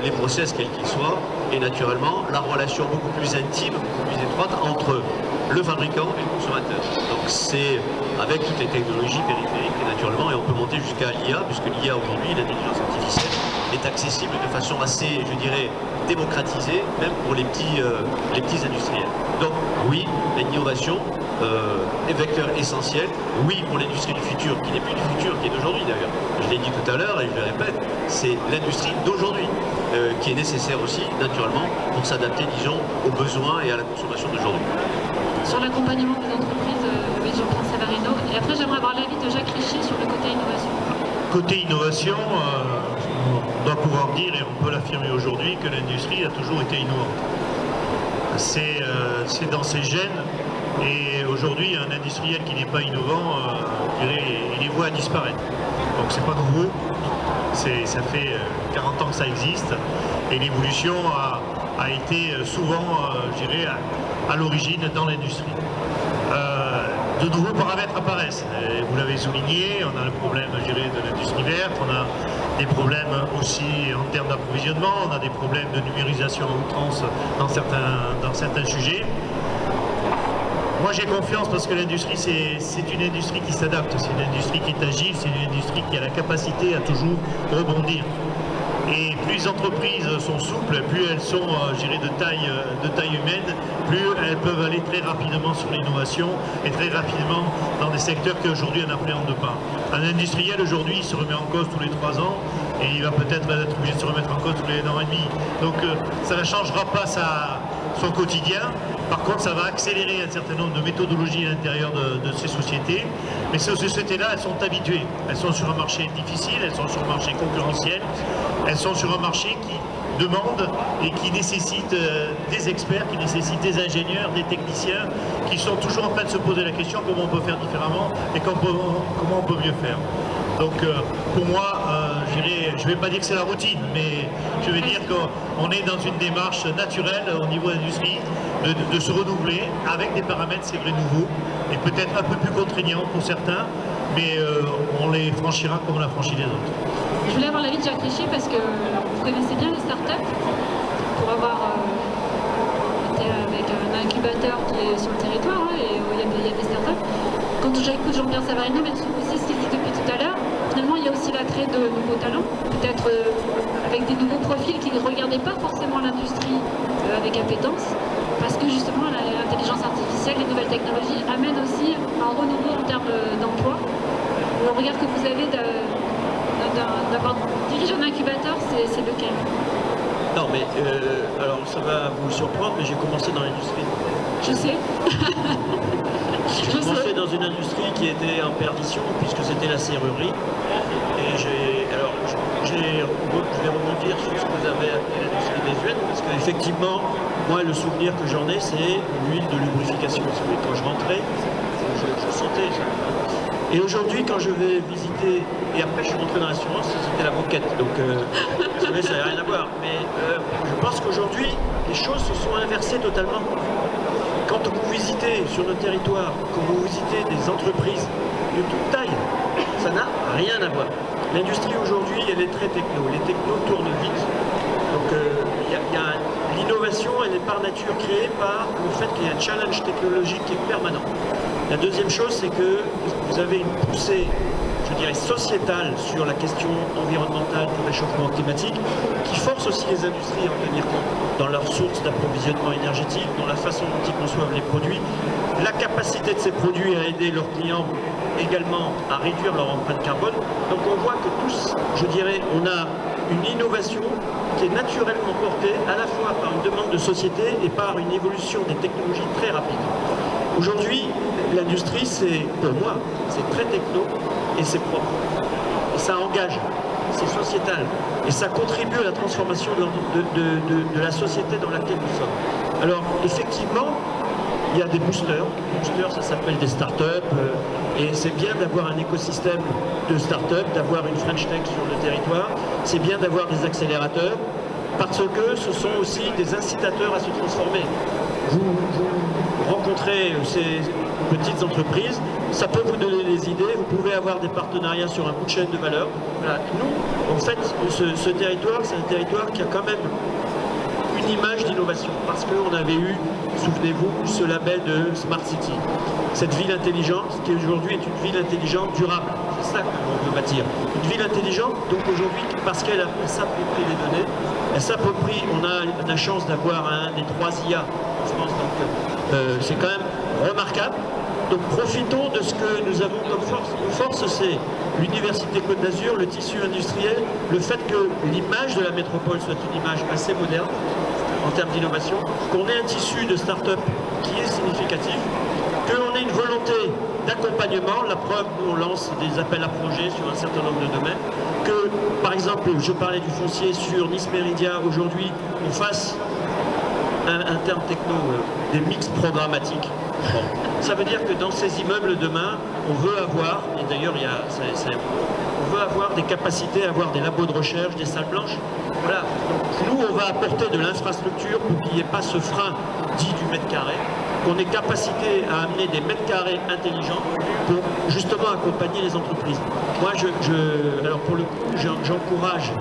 les process quels qu'ils soient, et naturellement la relation beaucoup plus intime, beaucoup plus étroite entre le fabricant et le consommateur. Donc c'est avec toutes les technologies périphériques et naturellement, et on peut monter jusqu'à l'IA, puisque l'IA aujourd'hui, l'intelligence artificielle, est accessible de façon assez, je dirais, démocratisée, même pour les petits industriels. Donc oui, l'innovation des vecteurs essentiels. Oui, pour l'industrie du futur, qui n'est plus du futur, qui est d'aujourd'hui d'ailleurs. Je l'ai dit tout à l'heure et je le répète, c'est l'industrie d'aujourd'hui qui est nécessaire aussi, naturellement, pour s'adapter, disons, aux besoins et à la consommation d'aujourd'hui. Sur l'accompagnement des entreprises, Jean-Pierre Savarino. Et après, j'aimerais avoir l'avis de Jacques Richier sur le côté innovation. Côté innovation, on doit pouvoir dire, et on peut l'affirmer aujourd'hui, que l'industrie a toujours été innovante. C'est dans ses gènes, et aujourd'hui, un industriel qui n'est pas innovant, il est voué à disparaître. Donc c'est pas nouveau, ça fait 40 ans que ça existe, et l'évolution a été souvent, je dirais, à l'origine dans l'industrie. De nouveaux paramètres apparaissent. Vous l'avez souligné, on a le problème, je dirais, de l'industrie verte, on a des problèmes aussi en termes d'approvisionnement, on a des problèmes de numérisation à outrance dans certains sujets. Moi j'ai confiance parce que l'industrie c'est une industrie qui s'adapte, c'est une industrie qui est agile, c'est une industrie qui a la capacité à toujours rebondir. Et plus les entreprises sont souples, plus elles sont, je dirais, de taille humaine, plus elles peuvent aller très rapidement sur l'innovation et très rapidement dans des secteurs qu'aujourd'hui on n'appréhende pas. Un industriel aujourd'hui il se remet en cause tous les 3 ans et il va peut-être être obligé de se remettre en cause tous les 1 an et demi. Donc ça ne changera pas son quotidien. Par contre, ça va accélérer un certain nombre de méthodologies à l'intérieur de ces sociétés. Mais ces sociétés-là, elles sont habituées. Elles sont sur un marché difficile, elles sont sur un marché concurrentiel, elles sont sur un marché qui demande et qui nécessite des experts, qui nécessite des ingénieurs, des techniciens, qui sont toujours en train de se poser la question comment on peut faire différemment et comment on peut mieux faire. Donc pour moi, je ne vais pas dire que c'est la routine, mais je vais dire qu'on est dans une démarche naturelle au niveau de l'industrie de se renouveler avec des paramètres, c'est vrai, nouveaux, et peut-être un peu plus contraignants pour certains, mais on les franchira comme on a franchi les autres. Je voulais avoir l'avis de Jacques Richier parce que vous connaissez bien les startups, pour avoir été avec un incubateur qui est sur le territoire, et où il y a des startups. Quand j'écoute Jean-Pierre Savarino, mais aussi ce qu'il dit depuis tout à l'heure, finalement il y a aussi l'attrait de nouveaux talents, peut-être avec des nouveaux profils qui ne regardaient pas forcément l'industrie avec appétence, parce que justement l'intelligence artificielle, les nouvelles technologies amènent aussi un renouveau en termes d'emploi. Le regard que vous avez d'avoir dirigé un incubateur, c'est lequel? Non, mais alors ça va vous surprendre, mais j'ai commencé dans l'industrie. Je sais. J'ai commencé dans une industrie qui était en perdition, puisque c'était la serrurerie. Et je vais rebondir sur ce que vous avez appelé l'industrie désuète, parce qu'effectivement, moi, le souvenir que j'en ai, c'est l'huile de lubrification. Quand je rentrais, je sentais ça. Et aujourd'hui, quand je vais visiter, et après je suis rentré dans l'assurance, c'était la moquette, donc vous savez, ça n'a rien à voir. Mais je pense qu'aujourd'hui, les choses se sont inversées totalement. Quand vous visitez sur nos territoires, quand vous visitez des entreprises de toute taille, ça n'a rien à voir. L'industrie aujourd'hui, elle est très techno. Les technos tournent vite. Donc l'innovation, elle est par nature créée par le fait qu'il y a un challenge technologique qui est permanent. La deuxième chose, c'est que vous avez une poussée, je dirais, sociétale sur la question environnementale du réchauffement climatique qui force aussi les industries à en tenir compte dans leurs sources d'approvisionnement énergétique, dans la façon dont ils conçoivent les produits, la capacité de ces produits à aider leurs clients également à réduire leur empreinte carbone. Donc on voit que tous, je dirais, on a une innovation qui est naturellement portée à la fois par une demande de société et par une évolution des technologies très rapide. Aujourd'hui, l'industrie, c'est, pour moi, c'est très techno et c'est propre. Et ça engage, c'est sociétal. Et ça contribue à la transformation de la société dans laquelle nous sommes. Alors, effectivement, il y a des boosters. Les boosters, ça s'appelle des startups. Et c'est bien d'avoir un écosystème de startups, d'avoir une French Tech sur le territoire. C'est bien d'avoir des accélérateurs, parce que ce sont aussi des incitateurs à se transformer. Vous rencontrez ces petites entreprises, ça peut vous donner des idées, vous pouvez avoir des partenariats sur un bout de chaîne de valeur. Voilà. Nous, en fait, ce territoire, c'est un territoire qui a quand même une image d'innovation, parce qu'on avait eu, souvenez-vous, ce label de Smart City. Cette ville intelligente, qui aujourd'hui est une ville intelligente durable. C'est ça qu'on veut bâtir. Une ville intelligente, donc aujourd'hui, parce qu'elle s'approprie les données, elle s'approprie, on a la chance d'avoir un des 3 IA en France, donc c'est quand même remarquable. Donc profitons de ce que nous avons comme force. Nos forces, c'est l'Université Côte d'Azur, le tissu industriel, le fait que l'image de la métropole soit une image assez moderne en termes d'innovation, qu'on ait un tissu de start-up qui est significatif, qu'on ait une volonté d'accompagnement, la preuve, on lance des appels à projets sur un certain nombre de domaines, que par exemple, je parlais du foncier sur Nice Méridia, aujourd'hui, on fasse un terme techno, des mix programmatiques. Bon. Ça veut dire que dans ces immeubles demain, on veut avoir, et d'ailleurs on veut avoir des capacités à avoir des labos de recherche, des salles blanches. Voilà. Donc, nous, on va apporter de l'infrastructure pour qu'il n'y ait pas ce frein dit du mètre carré, qu'on ait capacité à amener des mètres carrés intelligents pour justement accompagner les entreprises. Moi, alors pour le coup, j'encourage.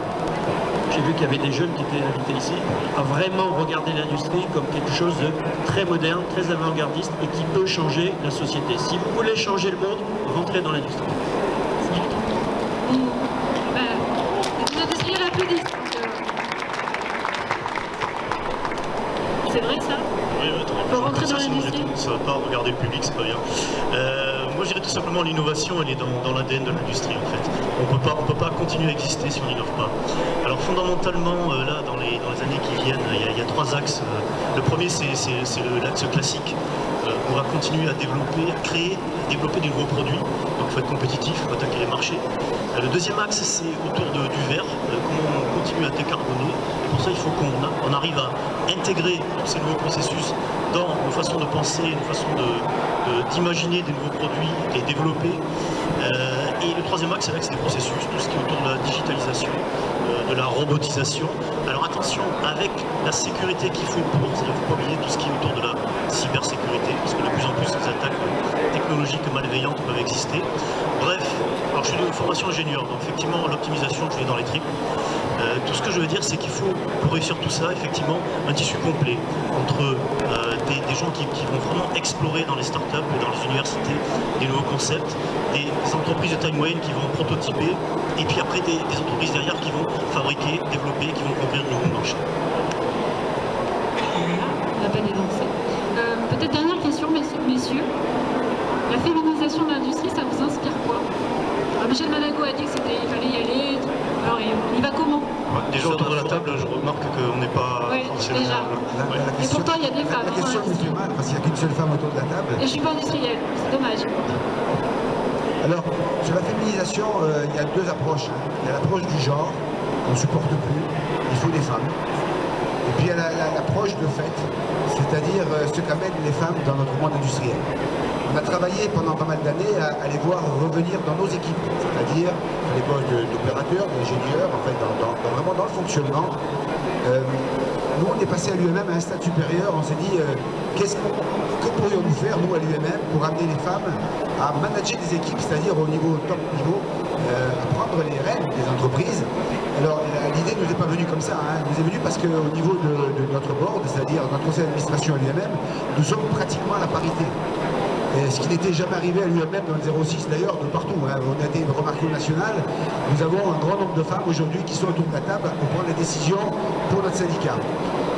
J'ai vu qu'il y avait des jeunes qui étaient invités ici, à vraiment regarder l'industrie comme quelque chose de très moderne, très avant-gardiste et qui peut changer la société. Si vous voulez changer le monde, rentrez dans l'industrie. Les industriels applaudissent. C'est vrai ça? Oui, faut rentrer dans l'industrie. Ça ne va pas regarder le public, c'est pas bien. Moi, je dirais tout simplement l'innovation, elle est dans l'ADN de l'industrie en fait. On peut pas continuer à exister si on n'innove pas. Alors fondamentalement, là, dans les années qui viennent, il y a trois axes. Le premier, c'est l'axe classique. On va continuer à développer, à créer, à développer des nouveaux produits. Donc il faut être compétitif, il faut attaquer les marchés. Le deuxième axe, c'est autour du verre, comment on continue à décarboner. Et pour ça, il faut qu'on arrive à intégrer tous ces nouveaux processus dans nos façons de penser, nos façons d'imaginer des nouveaux produits et développer. Et le troisième axe, c'est l'axe des processus, tout ce qui est autour de la digitalisation, de la robotisation. Alors attention, avec la sécurité qu'il faut pour, il ne faut pas oublier tout ce qui est autour de la cybersécurité, parce que de plus en plus les attaques technologiques malveillantes peuvent exister. Bref, alors je suis de formation ingénieur, donc effectivement l'optimisation, je vais dans les tripes. Tout ce que je veux dire, c'est qu'il faut, pour réussir tout ça, effectivement, un tissu complet entre des gens qui vont vraiment explorer dans les startups et dans les universités des nouveaux concepts, des entreprises de taille moyenne qui vont prototyper, et puis après des entreprises derrière qui vont fabriquer, développer, qui vont conquérir de nouveaux marchés. La peine est lancée. Peut-être dernière question, messieurs. La féminisation de l'industrie, ça vous inspire quoi? Michel Manago a dit qu'il fallait y aller. Alors, il va comment? Déjà autour de la table, je remarque qu'on n'est pas... Oui, déjà. Et pourtant, il y a des femmes. La question me fait mal, parce qu'il n'y a qu'une seule femme autour de la table. Et je ne suis pas industrielle, c'est dommage. Alors, sur la féminisation, il y a deux approches. Il y a l'approche du genre, on ne supporte plus, il faut des femmes. Et puis il y a l'approche de fait, c'est-à-dire ce qu'amènent les femmes dans notre monde industriel. On a travaillé pendant pas mal d'années à les voir revenir dans nos équipes, c'est-à-dire les postes d'opérateurs, d'ingénieurs, en fait, vraiment dans le fonctionnement. Nous, on est passé à l'UMM à un stade supérieur, on s'est dit, que pourrions-nous faire, nous, à l'UMM, pour amener les femmes à manager des équipes, c'est-à-dire au top niveau, à prendre les rênes des entreprises. Alors, l'idée ne nous est pas venue comme ça, hein. Elle nous est venue parce qu'au niveau de notre board, c'est-à-dire notre conseil d'administration à l'UMM, nous sommes pratiquement à la parité. Et ce qui n'était jamais arrivé à l'UMM dans le 06 d'ailleurs, de partout, hein. On a été remarqué au national. Nous avons un grand nombre de femmes aujourd'hui qui sont autour de la table pour prendre les décisions pour notre syndicat.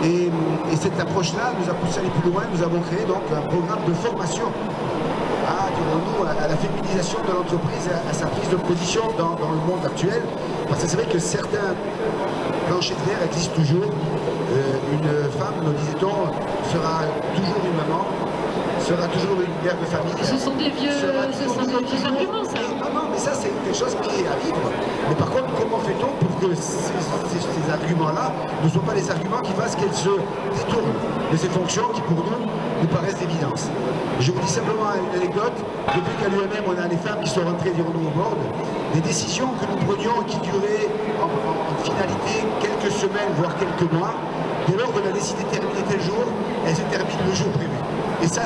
Et cette approche-là nous a poussé à aller plus loin. Nous avons créé donc un programme de formation à la féminisation de l'entreprise, à sa prise de position dans le monde actuel. Parce que c'est vrai que certains planchers de verre existent toujours. Une femme, nous disait-on, sera toujours une maman, sera toujours une mère de famille. Ce sont des vieux arguments, ça. Non, mais ça, c'est quelque chose qui est à vivre. Mais par contre, comment fait-on pour que ces arguments-là ne soient pas des arguments qui fassent qu'elles se détournent de ces fonctions qui, pour nous paraissent d'évidence. Je vous dis simplement une anecdote. Depuis qu'à l'UMM, on a les femmes qui sont rentrées, dirons-nous, au board, des décisions que nous prenions et qui duraient en finalité quelques semaines, voire quelques mois, dès lors qu'on a décidé de terminer tel jour, elles se terminent le jour prévu. Et ça,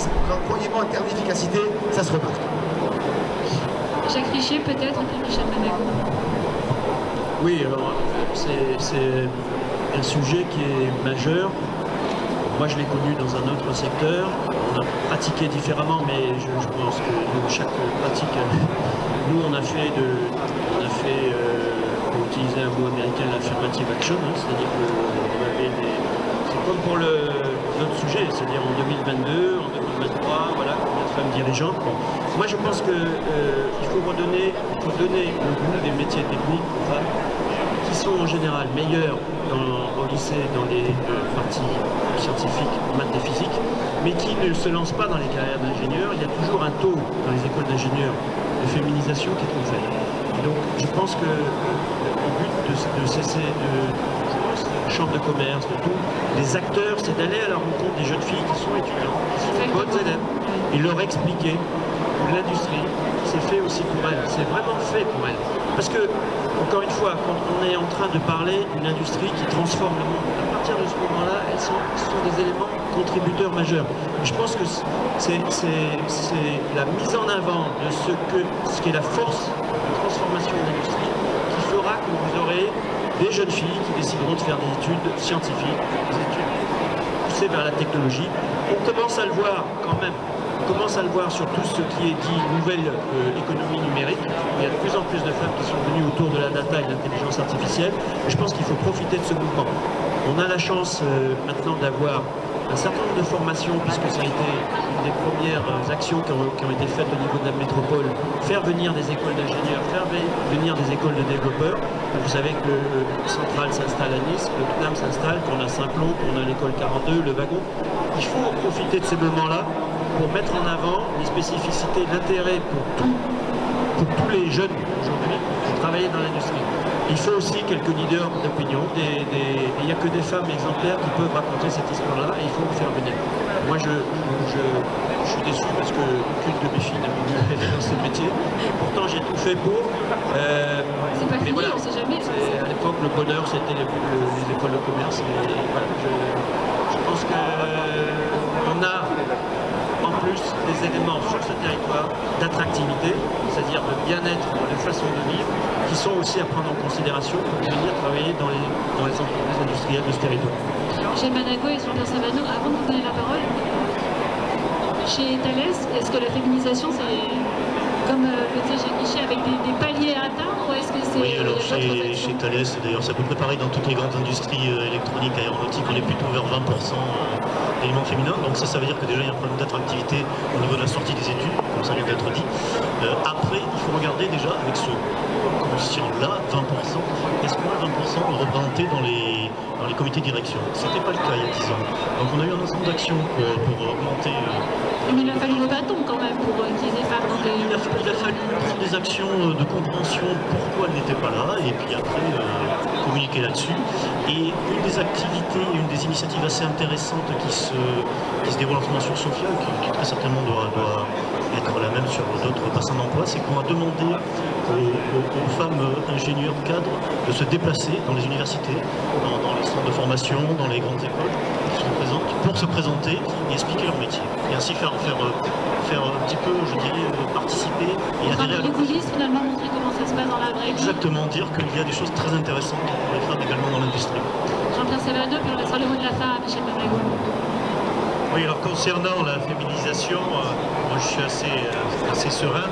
croyez-moi, en termes d'efficacité, ça se remarque. Jacques Richier, peut-être, puis Michel Manago. Oui, alors, c'est un sujet qui est majeur. Moi, je l'ai connu dans un autre secteur. On a pratiqué différemment, mais je pense que chaque pratique... Nous, on a fait, pour utiliser un mot américain, l'affirmative action, hein, c'est-à-dire qu'on avait des comme pour l'autre sujet, c'est-à-dire en 2022, en 2023, voilà, combien de femmes dirigeantes. Bon. Moi, je pense qu'il faut donner le goût des métiers techniques aux femmes qui sont en général meilleures au lycée dans les parties scientifiques, maths et physique, mais qui ne se lancent pas dans les carrières d'ingénieurs. Il y a toujours un taux dans les écoles d'ingénieurs de féminisation qui est trop faible. Donc, je pense que le but de cesser chambre de commerce, de tout, les acteurs, c'est d'aller à la rencontre des jeunes filles qui sont étudiantes, qui sont bonnes élèves, et leur expliquer que l'industrie, c'est fait aussi pour elles, c'est vraiment fait pour elles. Parce que, encore une fois, quand on est en train de parler d'une industrie qui transforme le monde, à partir de ce moment-là, ce sont des éléments contributeurs majeurs. Et je pense que c'est la mise en avant de ce qu'est la force de transformation de l'industrie qui fera que vous aurez des jeunes filles qui décideront de faire des études scientifiques, des études poussées vers la technologie. On commence à le voir quand même, on commence à le voir sur tout ce qui est dit nouvelle économie numérique. Il y a de plus en plus de femmes qui sont venues autour de la data et de l'intelligence artificielle. Et je pense qu'il faut profiter de ce mouvement. On a la chance maintenant d'avoir un certain nombre de formations, puisque ça a été une des premières actions qui ont été faites au niveau de la métropole, faire venir des écoles d'ingénieurs, faire venir des écoles de développeurs. Vous savez que le Central s'installe à Nice, le CNAM s'installe, qu'on a Saint-Cloud, qu'on a l'école 42, le wagon. Il faut profiter de ces moments-là pour mettre en avant les spécificités, l'intérêt pour tous les jeunes aujourd'hui de travailler dans l'industrie. Il faut aussi quelques leaders d'opinion, il n'y a que des femmes exemplaires qui peuvent raconter cette histoire-là et il faut le faire venir. Moi je suis déçu parce que aucune de mes filles n'a voulu aller dans ce métier. Pourtant j'ai tout fait pour. C'est pas fini, voilà, on sait jamais. à l'époque le bonheur c'était les écoles de commerce. Mais voilà, je pense qu'on a en plus des éléments sur ce territoire d'attractivité, c'est-à-dire de bien-être, de façon de vivre, qui sont aussi à prendre en considération pour venir travailler dans les entreprises industrielles de ce territoire. Michel Manago et Jean-Pierre Savano, avant de vous donner la parole, chez Thales, est-ce que la féminisation, c'est comme le disait Jacques Guichet, avec des paliers à atteindre, ou est-ce que c'est... Oui, alors chez Thales, d'ailleurs, c'est à peu près pareil dans toutes les grandes industries électroniques, aéronautiques, on est plutôt vers 20% d'éléments féminins. Donc ça veut dire que déjà il y a un problème d'attractivité au niveau de la sortie des études, comme ça vient d'être dit. Après, il faut regarder déjà avec ce coefficient-là, 20%, est-ce qu'on a 20% représenté dans les comités de direction? Ce n'était pas le cas il y a 10 ans. Donc on a eu un ensemble d'actions pour augmenter... Mais il a fallu le bâton quand même pour qu'ils aient pas... Il a fallu prendre des actions de compréhension pourquoi elle n'était pas là, et puis après communiquer là-dessus. Et une des activités, une des initiatives assez intéressantes qui se déroule en ce moment sur Sofia, qui très certainement doit être la même sur d'autres bassins d'emploi, c'est qu'on a demandé aux femmes ingénieurs cadres de se déplacer dans les universités, dans les centres de formation, dans les grandes écoles qui sont présentes, pour se présenter et expliquer leur métier. Et ainsi faire un petit peu, je dirais, participer et adhérer à les coulisses, finalement, montrer comment ça se passe dans la vraie vie. Exactement, dire qu'il y a des choses très intéressantes pour les femmes également dans l'industrie. Jean-Pierre Savano, puis on laissera le mot de la fin à Michel Manago. Oui, alors concernant la féminisation, moi je suis assez serein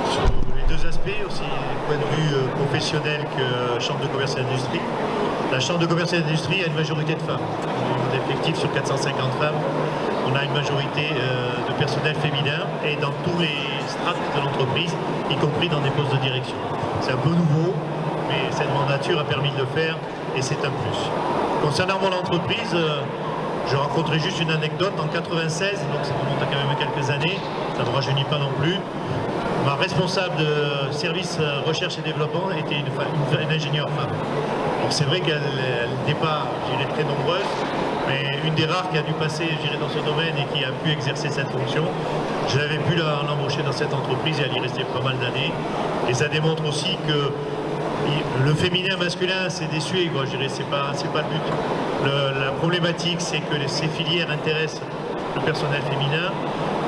sur les deux aspects, aussi du point de vue professionnel que Chambre de commerce et d'industrie. La Chambre de commerce et d'industrie a une majorité de femmes. D'effectifs sur 450 femmes, on a une majorité de personnel féminin et dans tous les strates de l'entreprise, y compris dans des postes de direction. C'est un peu nouveau, mais cette mandature a permis de le faire et c'est un plus. Concernant mon entreprise, je rencontrais juste une anecdote en 96, donc ça remonte à quand même quelques années, ça ne rajeunit pas non plus. Ma responsable de service recherche et développement était une ingénieure femme. Bon, c'est vrai qu'elle n'était pas, je dirais, très nombreuse, mais une des rares qui a dû passer, je dirais, dans ce domaine et qui a pu exercer cette fonction. Je l'avais pu l'embaucher dans cette entreprise et elle y restait pas mal d'années. Et ça démontre aussi que le féminin masculin, c'est désuet, quoi. Je dirais, c'est pas le but. La problématique, c'est que ces filières intéressent le personnel féminin,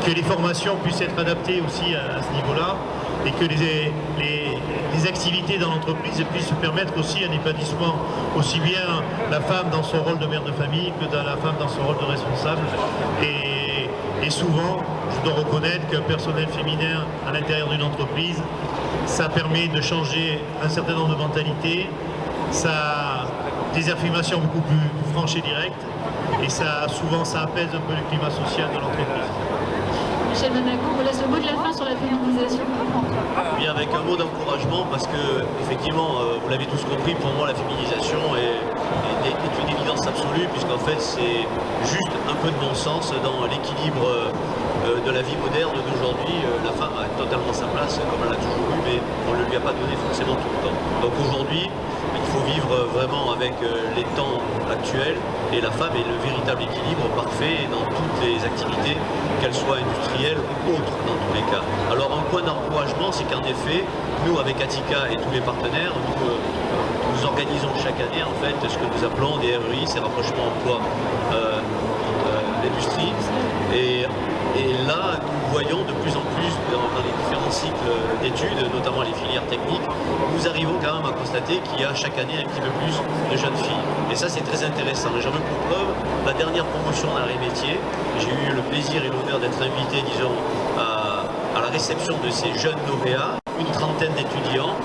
que les formations puissent être adaptées aussi à ce niveau-là, et que les activités dans l'entreprise puissent permettre aussi un épanouissement, aussi bien la femme dans son rôle de mère de famille que la femme dans son rôle de responsable. Et souvent, je dois reconnaître qu'un personnel féminin à l'intérieur d'une entreprise, ça permet de changer un certain nombre de mentalités, ça des affirmations beaucoup plus franches et directes. Et souvent, ça apaise un peu le climat social de l'entreprise. Michel Monaco, on vous laisse le mot de la fin sur la féminisation. Bien, avec un mot d'encouragement, parce que, effectivement, vous l'avez tous compris, pour moi, la féminisation est une évidence absolue, puisqu'en fait, c'est juste un peu de bon sens dans l'équilibre de la vie moderne d'aujourd'hui. La femme a totalement sa place, comme elle a toujours eu, mais on ne lui a pas donné forcément tout le temps. Donc aujourd'hui, il faut vivre vraiment avec les temps actuels, et la femme est le véritable équilibre parfait dans toutes les activités, qu'elles soient industrielles ou autres dans tous les cas. Alors un point d'encouragement, c'est qu'en effet, nous avec Attica et tous les partenaires, nous organisons chaque année en fait ce que nous appelons des REI, ces rapprochements emploi l'industrie. Et là, nous voyons de plus en plus dans les différents cycles d'études, notamment les filières techniques, nous arrivons quand même à constater qu'il y a chaque année un petit peu plus de jeunes filles. Et ça, c'est très intéressant. Et j'en veux pour preuve la dernière promotion dans les métiers. J'ai eu le plaisir et l'honneur d'être invité, disons, à la réception de ces jeunes lauréats, une trentaine d'étudiants,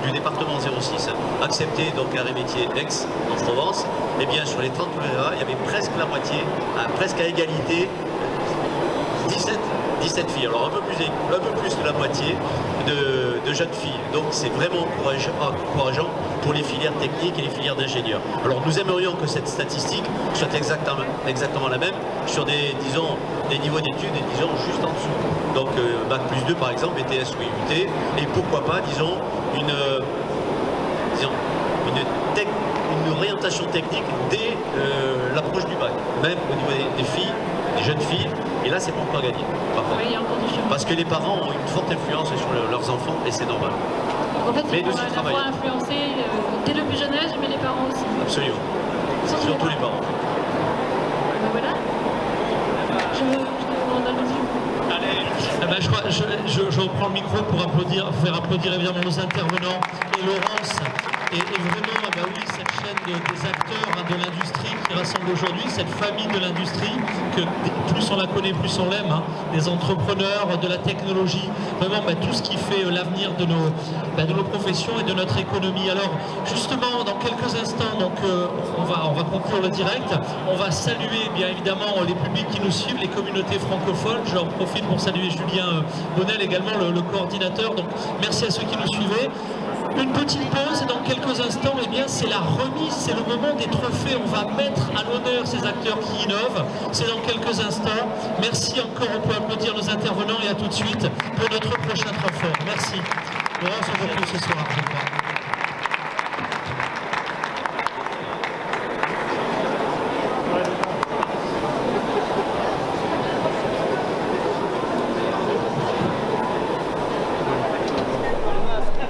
du département 06, acceptés donc à métier Aix en Provence. Et bien sur les 30 lauréats, il y avait presque la moitié, presque à égalité, 17 filles, alors un peu plus de la moitié de jeunes filles. Donc c'est vraiment encourageant pour les filières techniques et les filières d'ingénieurs. Alors nous aimerions que cette statistique soit exactement la même sur des niveaux d'études, disons, juste en dessous. Donc Bac plus 2 par exemple, BTS ou IUT, et pourquoi pas, disons, une orientation technique dès l'approche du bac, même au niveau des filles, des jeunes filles, et là c'est pas encore gagné. Oui, parce que les parents ont une forte influence sur leurs enfants et c'est normal. Donc en fait, il faut à la fois influencer dès le plus jeune âge, mais les parents aussi. Absolument. Surtout les parents. Ben voilà. Je vous donne le micro. Je reprends le micro pour faire applaudir évidemment nos intervenants et Laurence. Et vraiment, oui, cette chaîne des acteurs de l'industrie qui rassemble aujourd'hui, cette famille de l'industrie, que plus on la connaît, plus on l'aime, des entrepreneurs, de la technologie, vraiment tout ce qui fait l'avenir de nos professions et de notre économie. Alors justement, dans quelques instants, donc, on va conclure le direct. On va saluer bien évidemment les publics qui nous suivent, les communautés francophones. Je leur profite pour saluer Julien Bonnel également, le coordinateur. Donc merci à ceux qui nous suivaient. Une petite pause et dans quelques instants, c'est la remise, c'est le moment des trophées. On va mettre à l'honneur ces acteurs qui innovent. C'est dans quelques instants. Merci encore, on peut applaudir nos intervenants et à tout de suite pour notre prochain trophée. Merci. Laurence, on vous retrouve ce soir.